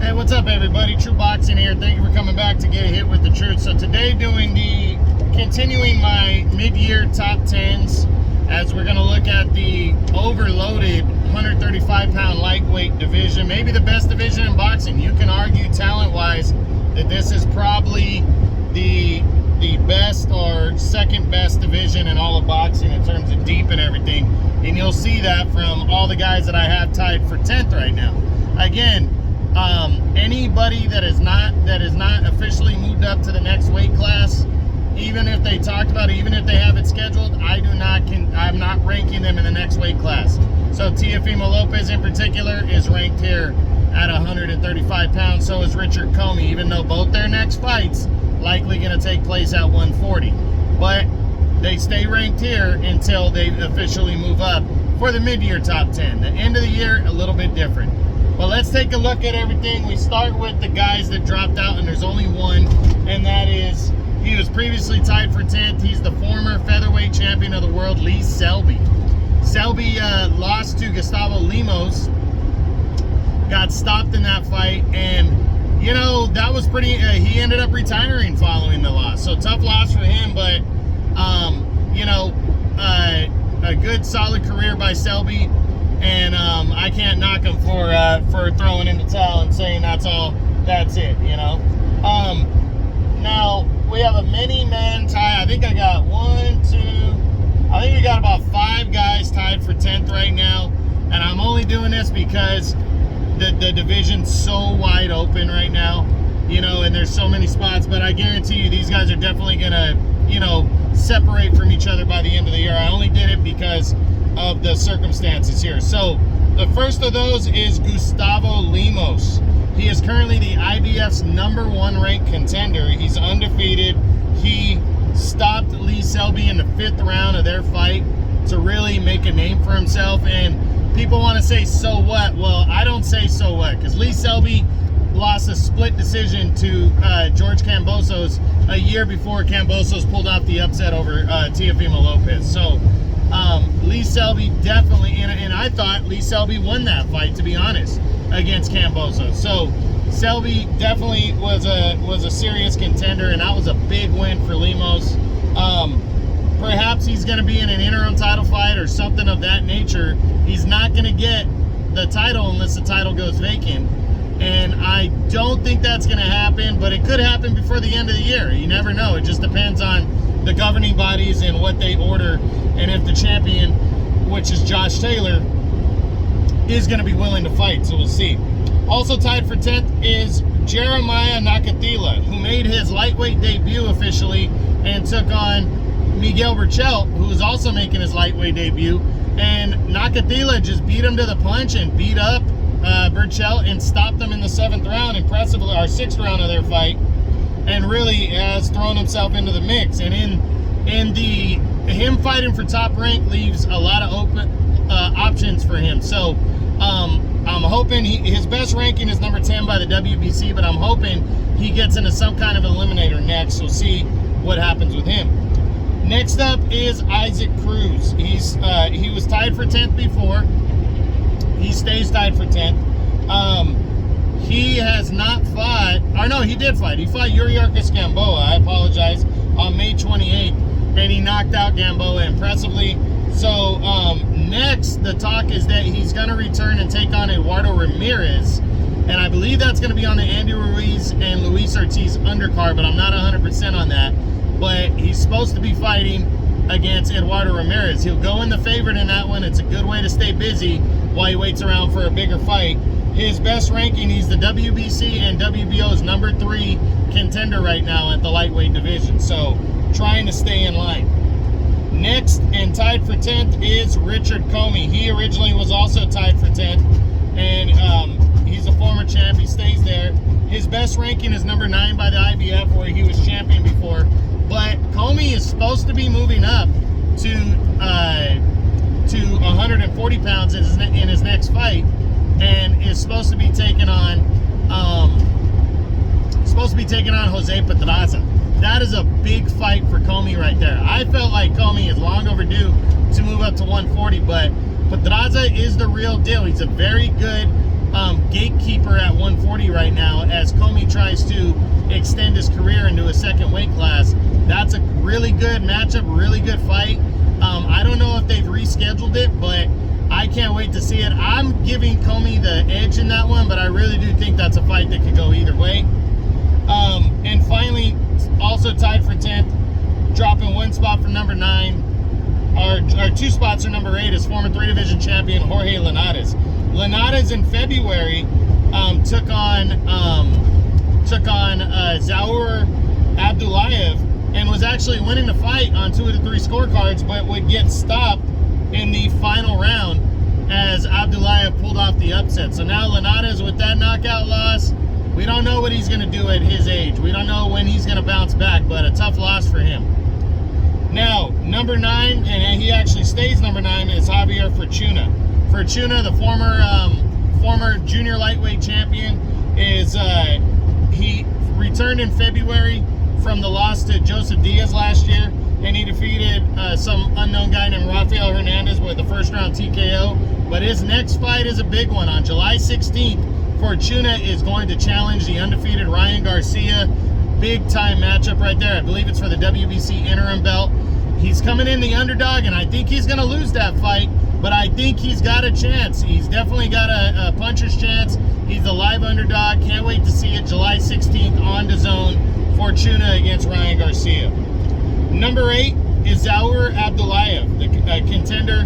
Hey, what's up, everybody? True Boxing here. Thank you for coming back to Get Hit with the Truth. So today, continuing my mid-year top 10s, as we're going to look at the overloaded 135-pound lightweight division, maybe the best division in boxing. You can argue talent-wise that this is probably the best or second best division in all of boxing in terms of deep and everything. And you'll see that from all the guys that I have tied for 10th right now. Again, anybody that is not officially moved up to the next weight class, even if they talked about it, even if they have it scheduled, I'm not ranking them in the next weight class. So Gia Fema Lopez in particular is ranked here at 135 pounds. So is Richard Comey, even though both their next fights likely going to take place at 140. But they stay ranked here until they officially move up for the mid-year top 10. The end of the year, a little bit different. But let's take a look at everything. We start with the guys that dropped out, and there's only one, and that is, he was previously tied for 10th. He's the former featherweight champion of the world, Lee Selby. Selby lost to Gustavo Limos, got stopped in that fight, and, you know, that was pretty, he ended up retiring following the loss. So tough loss for him, but, you know, a good solid career by Selby. And I can't knock him for throwing in the towel and saying that's it, you know. Now we have a many-man tie. I think we got about 5 guys tied for 10th right now, and I'm only doing this because the division's so wide open right now, you know, and there's so many spots. But I guarantee you, these guys are definitely gonna, you know, separate from each other by the end of the year. I only did it because of the circumstances here. So the first of those is Gustavo Limos. He is currently the IBF's #1 ranked contender. He's undefeated. He stopped Lee Selby in the 5th round of their fight to really make a name for himself. And people want to say, so what? Well, I don't say so what, because Lee Selby lost a split decision to George Kambosos a year before Kambosos pulled off the upset over Gia Fema Lopez. So Lee Selby definitely, and I thought Lee Selby won that fight, to be honest, against Kambosos. So Selby definitely was a serious contender, and that was a big win for Limos. Perhaps he's going to be in an interim title fight or something of that nature. He's not going to get the title unless the title goes vacant, and I don't think that's going to happen, but it could happen before the end of the year. You never know. It just depends on the governing bodies and what they order, and if the champion, which is Josh Taylor, is going to be willing to fight. So we'll see. Also tied for 10th is Jeremiah Nakathila, who made his lightweight debut officially and took on Miguel Berchelt, who is also making his lightweight debut. And Nakathila just beat him to the punch and beat up Berchelt and stopped him in the 7th round, impressively, or 6th round of their fight, and really has thrown himself into the mix. And him fighting for top rank leaves a lot of open options for him. So I'm hoping his best ranking is number 10 by the WBC, but I'm hoping he gets into some kind of eliminator next. We'll see what happens with him. Next up is Isaac Cruz. He was tied for 10th before. He stays tied for 10th. He has not fought, or no, he did fight. He fought Yuriorkis Gamboa, I apologize, on May 28th, and he knocked out Gamboa impressively. So next, the talk is that he's going to return and take on Eduardo Ramirez, and I believe that's going to be on the Andy Ruiz and Luis Ortiz undercard, but I'm not 100% on that. But he's supposed to be fighting against Eduardo Ramirez. He'll go in the favorite in that one. It's a good way to stay busy while he waits around for a bigger fight. His best ranking, he's the WBC and WBO's #3 contender right now at the lightweight division. So trying to stay in line. Next, and tied for 10th, is Richard Comey. He originally was also tied for 10th, and he's a former champ. He stays there. His best ranking is #9 by the IBF, where he was champion before. But Comey is supposed to be moving up to 140 pounds in his next fight, and is supposed to be taking on Jose Pedraza. That is a big fight for Comey right there. I felt like Comey is long overdue to move up to 140, but Pedraza is the real deal. He's a very good gatekeeper at 140 right now, as Comey tries to extend his career into a second weight class. That's a really good matchup, really good fight. I don't know if they've rescheduled it, but I can't wait to see it. I'm giving Comey the edge in that one, but I really do think that's a fight that could go either way. And finally, also tied for 10th, dropping one spot for number 9. Our 2 spots are number 8 is former 3-division champion Jorge Linares. Linares in February took on Zaur Abdullayev and was actually winning the fight on 2 of the 3 scorecards, but would get stopped in the final round as Abdullayev pulled off the upset. So now Linares, with that knockout loss, we don't know what he's going to do at his age. We don't know when he's going to bounce back, but a tough loss for him. Now, number 9, and he actually stays number 9, is Javier Fortuna. Fortuna, the former junior lightweight champion, is he returned in February from the loss to Joseph Diaz last year, and he defeated some unknown guy named Rafael Hernandez with a first-round TKO. But his next fight is a big one. On July 16th, Fortuna is going to challenge the undefeated Ryan Garcia. Big-time matchup right there. I believe it's for the WBC interim belt. He's coming in the underdog, and I think he's going to lose that fight, but I think he's got a chance. He's definitely got a puncher's chance. He's a live underdog. Can't wait to see it. July 16th on DAZN. Fortuna against Ryan Garcia. Number 8 is Zaur Abdullayev, the contender.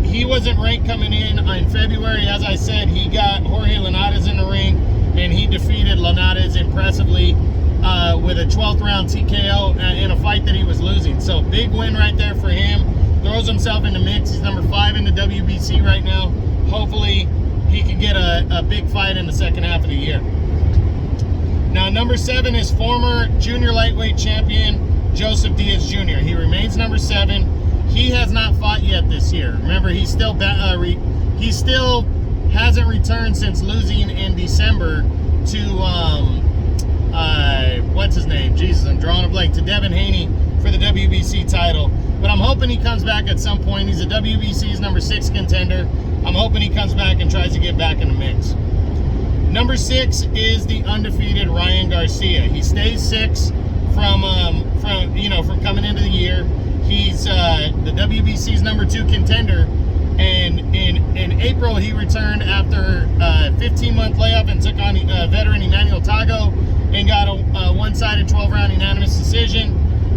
He wasn't ranked coming in February. As I said, he got Jorge Linares in the ring, and he defeated Linares impressively with a 12th round TKO in a fight that he was losing. So big win right there for him. Throws himself in the mix. He's number 5 in the WBC right now. Hopefully he can get a big fight in the second half of the year. Now, number 7 is former junior lightweight champion Joseph Diaz Jr. He remains number 7. He has not fought yet this year. Remember, he still hasn't returned since losing in December to what's his name? Jesus, I'm drawing a blank. To Devin Haney for the WBC title. But I'm hoping he comes back at some point. He's a WBC's number 6 contender. I'm hoping he comes back and tries to get back in the mix. Number 6 is the undefeated Ryan Garcia. He stays 6 from coming into the year. He's the WBC's number 2 contender, and in April he returned after a 15-month layoff and took on veteran Emmanuel Tago and got a one-sided 12-round unanimous decision.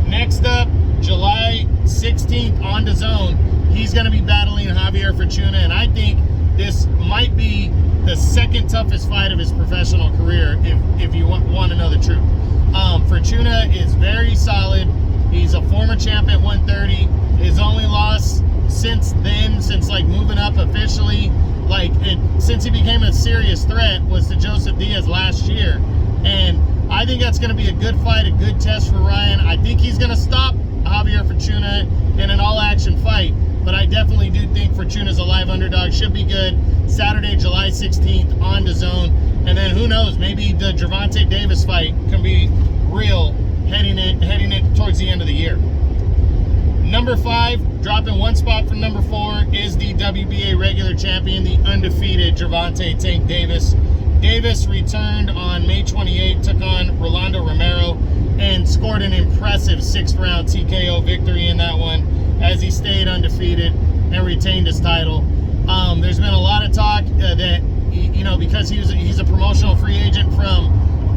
Next up, July 16th on DAZN, he's going to be battling Javier Fortuna, and I think this might be the second toughest fight of his professional career, if you want to know the truth. Fortuna is very solid. He's a former champ at 130. His only loss since then, since like moving up officially, since he became a serious threat, was to Joseph Diaz last year. And I think that's going to be a good fight, a good test for Ryan. I think he's going to stop Javier Fortuna in an all-action fight, but I definitely do think Fortuna's a live underdog. Should be good. Saturday, July 16th on DAZN. And then who knows, maybe the Gervonta Davis fight can be real heading it towards the end of the year. Number 5, dropping one spot from number 4, is the WBA regular champion, the undefeated Gervonta Tank Davis. Davis returned on May 28th, took on Rolando Romero, and scored an impressive 6th round TKO victory in that one, as he stayed undefeated and retained his title. There's been a lot of talk that, because he's a promotional free agent from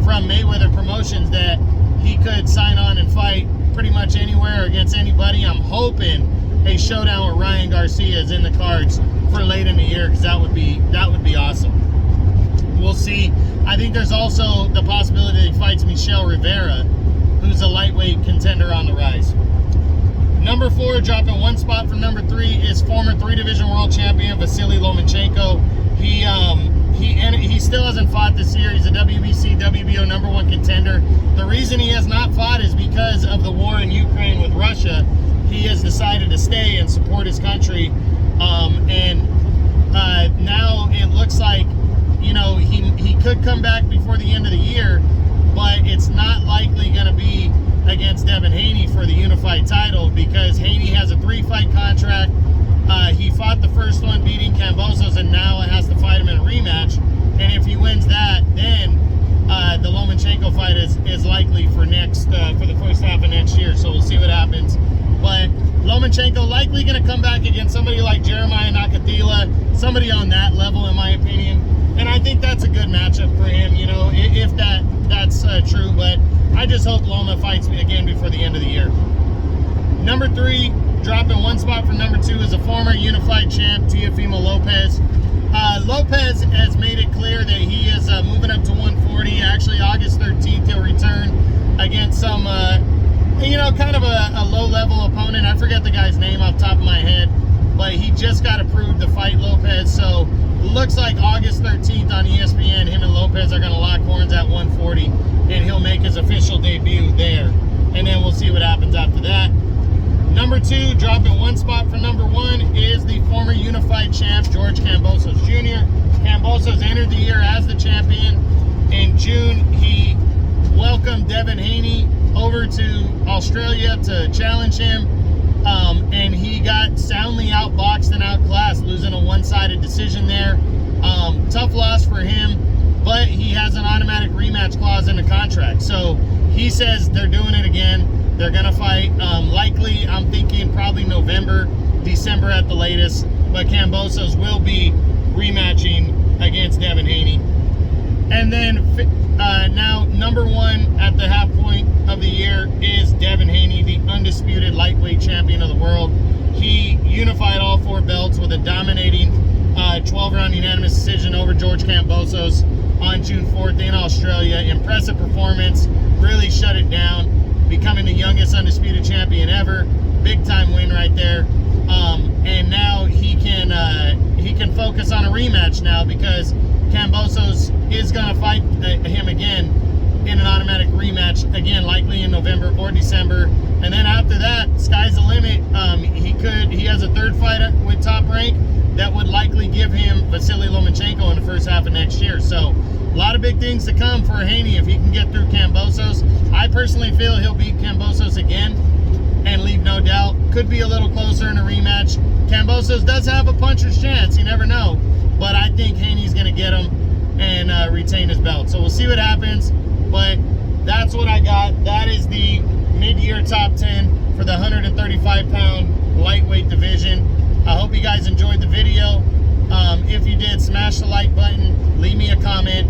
Mayweather Promotions, that he could sign on and fight pretty much anywhere against anybody. I'm hoping a showdown with Ryan Garcia is in the cards for late in the year, because that would be awesome. We'll see. I think there's also the possibility that he fights Michel Rivera, who's a lightweight contender on the rise. Number 4, dropping one spot from number 3, is former 3-division world champion Vasily Lomancho. He still hasn't fought this year. He's a WBC, WBO number 1 contender. The reason he has not fought is because of the war in Ukraine with Russia. He has decided to stay and support his country. Now it looks like, he could come back before the end of the year, but it's not likely going to be against Devin Haney for the unified title, because Haney has a 3-fight contract He fought the first one beating Kambosos, and now has to fight him in a rematch. And if he wins that, then the Lomachenko fight is likely for the first half of next year. So we'll see what happens. But Lomachenko likely going to come back against somebody like Jeremiah Nakathila, somebody on that level, in my opinion. And I think that's a good matchup for him, you know, if that's true. But I just hope Loma fights me again before the end of the year. Number 3, dropping one spot from number 2, is a former unified champ, Gia Fema Lopez. Lopez has made it clear that he is moving up to 140. Actually, August 13th, he'll return against some, kind of a low-level opponent. I forget the guy's name off the top of my head, but he just got approved to fight Lopez. So looks like August 13th on ESPN, him and Lopez are going to lock horns at 140, and he'll make his official debut there. And then we'll see what happens after that. Number 2, dropping one spot from number 1, is the former unified champ, George Kambosos Jr. Kambosos entered the year as the champion. In June, he welcomed Devin Haney over to Australia to challenge him. And he got soundly outboxed and outclassed, losing a one-sided decision there. Tough loss for him, but he has an automatic rematch clause in the contract. So he says they're doing it again. They're going to fight, likely, I'm thinking probably November, December at the latest. But Kambosos will be rematching against Devin Haney. And then now number 1 at the half point of the year is Devin Haney, the undisputed lightweight champion of the world. He unified all 4 belts with a dominating 12-round unanimous decision over George Kambosos on June 4th in Australia. Impressive performance, really shut it down, becoming the youngest undisputed champion ever. Big time win right there. And now he can focus on a rematch now, because Kambosos is going to fight him again in an automatic rematch, again likely in November or December. And then after that, sky's the limit. He has a 3rd fight with Top Rank that would likely give him Vasily Lomancho in the first half of next year. So a lot of big things to come for Haney if he can get through Kambosos. I personally feel he'll beat Kambosos again and leave no doubt. Could be a little closer in a rematch. Kambosos does have a puncher's chance, you never know. But I think Haney's going to get him and retain his belt. So we'll see what happens. But that's what I got. That is the mid-year top 10 for the 135-pound lightweight division. I hope you guys enjoyed the video. If you did, smash the like button, leave me a comment,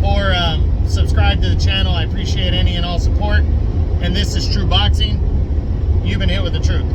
or subscribe to the channel. I appreciate any and all support. And this is True Boxing. You've been hit with the truth.